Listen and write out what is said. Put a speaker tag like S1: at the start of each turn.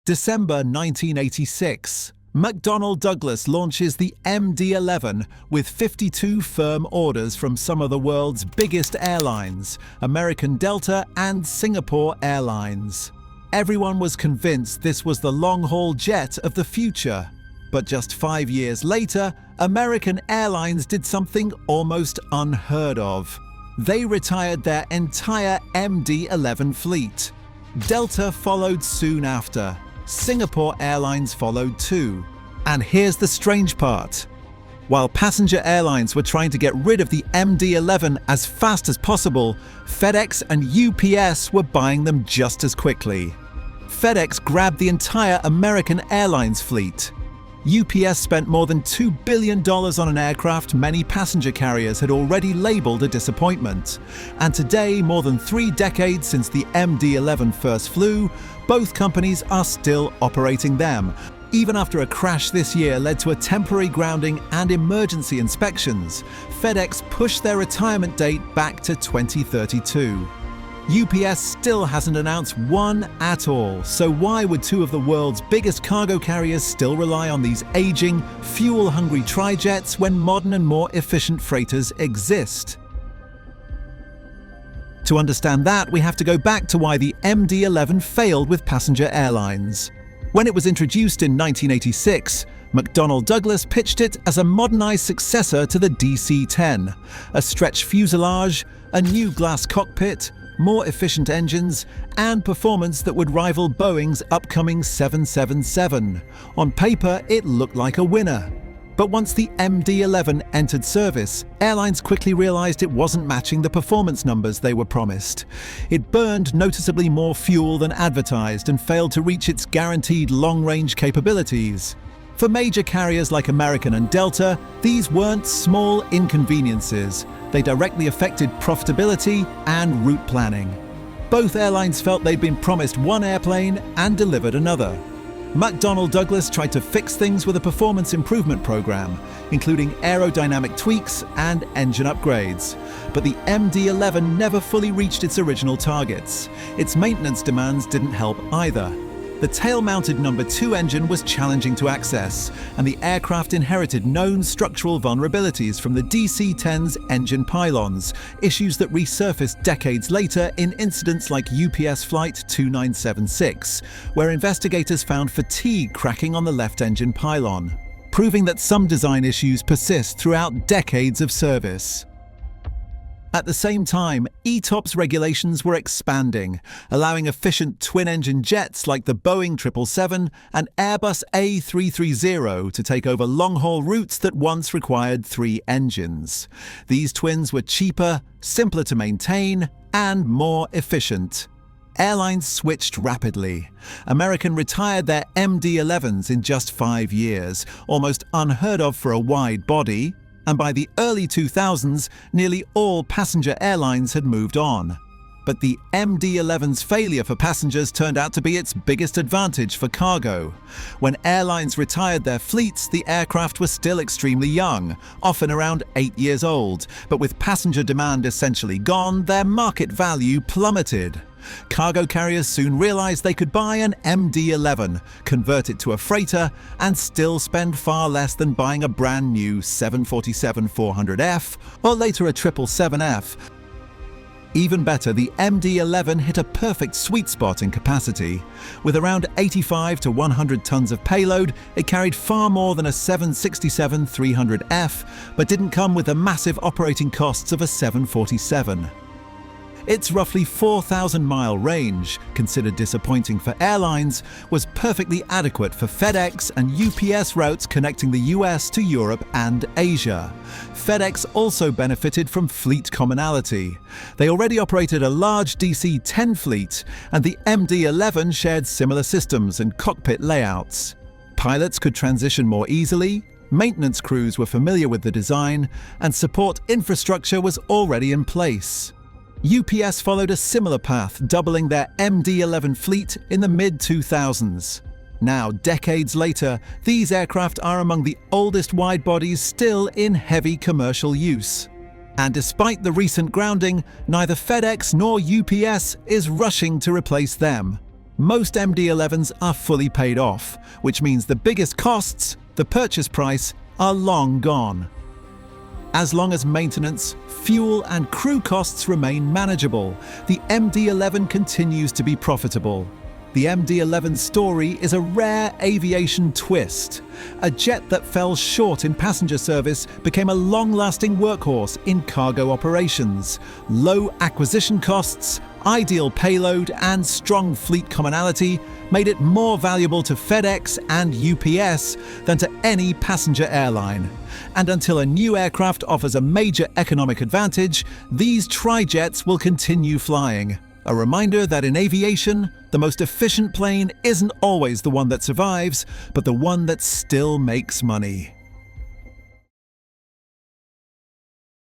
S1: December 1986. McDonnell Douglas launches the MD-11 with 52 firm orders from some of the world's biggest airlines, American Delta and Singapore Airlines. Everyone was convinced this was the long-haul jet of the future. But just 5 years later, American Airlines did something almost unheard of. They retired their entire MD-11 fleet. Delta followed soon after. Singapore Airlines followed too. And here's the strange part. While passenger airlines were trying to get rid of the MD-11 as fast as possible, FedEx and UPS were buying them just as quickly. FedEx grabbed the entire American Airlines fleet. UPS spent more than $2 billion on an aircraft many passenger carriers had already labeled a disappointment. And today, more than 3 decades since the MD-11 first flew, both companies are still operating them, even after a crash this year led to a temporary grounding and emergency inspections. FedEx pushed their retirement date back to 2032. UPS still hasn't announced one at all, so why would 2 of the world's biggest cargo carriers still rely on these aging, fuel-hungry tri-jets when modern and more efficient freighters exist? To understand that, we have to go back to why the MD-11 failed with passenger airlines. When it was introduced in 1986, McDonnell Douglas pitched it as a modernized successor to the DC-10, a stretched fuselage, a new glass cockpit, more efficient engines, and performance that would rival Boeing's upcoming 777. On paper, it looked like a winner. But once the MD-11 entered service, airlines quickly realized it wasn't matching the performance numbers they were promised. It burned noticeably more fuel than advertised and failed to reach its guaranteed long-range capabilities. For major carriers like American and Delta, these weren't small inconveniences. They directly affected profitability and route planning. Both airlines felt they'd been promised one airplane and delivered another. McDonnell Douglas tried to fix things with a performance improvement program, including aerodynamic tweaks and engine upgrades. But the MD-11 never fully reached its original targets. Its maintenance demands didn't help either. The tail-mounted number 2 engine was challenging to access, and the aircraft inherited known structural vulnerabilities from the DC-10's engine pylons, issues that resurfaced decades later in incidents like UPS Flight 2976, where investigators found fatigue cracking on the left engine pylon, proving that some design issues persist throughout decades of service. At the same time, ETOPS regulations were expanding, allowing efficient twin-engine jets like the Boeing 777 and Airbus A330 to take over long-haul routes that once required 3 engines. These twins were cheaper, simpler to maintain, and more efficient. Airlines switched rapidly. American retired their MD-11s in just 5 years, almost unheard of for a wide body. And by the early 2000s, nearly all passenger airlines had moved on. But the MD-11's failure for passengers turned out to be its biggest advantage for cargo. When airlines retired their fleets, the aircraft were still extremely young, often around 8 years old. But with passenger demand essentially gone, their market value plummeted. Cargo carriers soon realized they could buy an MD-11, convert it to a freighter, and still spend far less than buying a brand new 747-400F or later a 777F. Even better, the MD-11 hit a perfect sweet spot in capacity. With around 85 to 100 tons of payload, it carried far more than a 767-300F, but didn't come with the massive operating costs of a 747. Its roughly 4,000-mile range, considered disappointing for airlines, was perfectly adequate for FedEx and UPS routes connecting the US to Europe and Asia. FedEx also benefited from fleet commonality. They already operated a large DC-10 fleet, and the MD-11 shared similar systems and cockpit layouts. Pilots could transition more easily, maintenance crews were familiar with the design, and support infrastructure was already in place. UPS followed a similar path, doubling their MD-11 fleet in the mid-2000s. Now, decades later, these aircraft are among the oldest wide-bodies still in heavy commercial use. And despite the recent grounding, neither FedEx nor UPS is rushing to replace them. Most MD-11s are fully paid off, which means the biggest costs, the purchase price, are long gone. As long as maintenance, fuel and crew costs remain manageable, the MD-11 continues to be profitable. The MD-11 story is a rare aviation twist. A jet that fell short in passenger service became a long-lasting workhorse in cargo operations. Low acquisition costs, ideal payload, and strong fleet commonality made it more valuable to FedEx and UPS than to any passenger airline. And until a new aircraft offers a major economic advantage, these tri-jets will continue flying. A reminder that in aviation, the most efficient plane isn't always the one that survives, but the one that still makes money.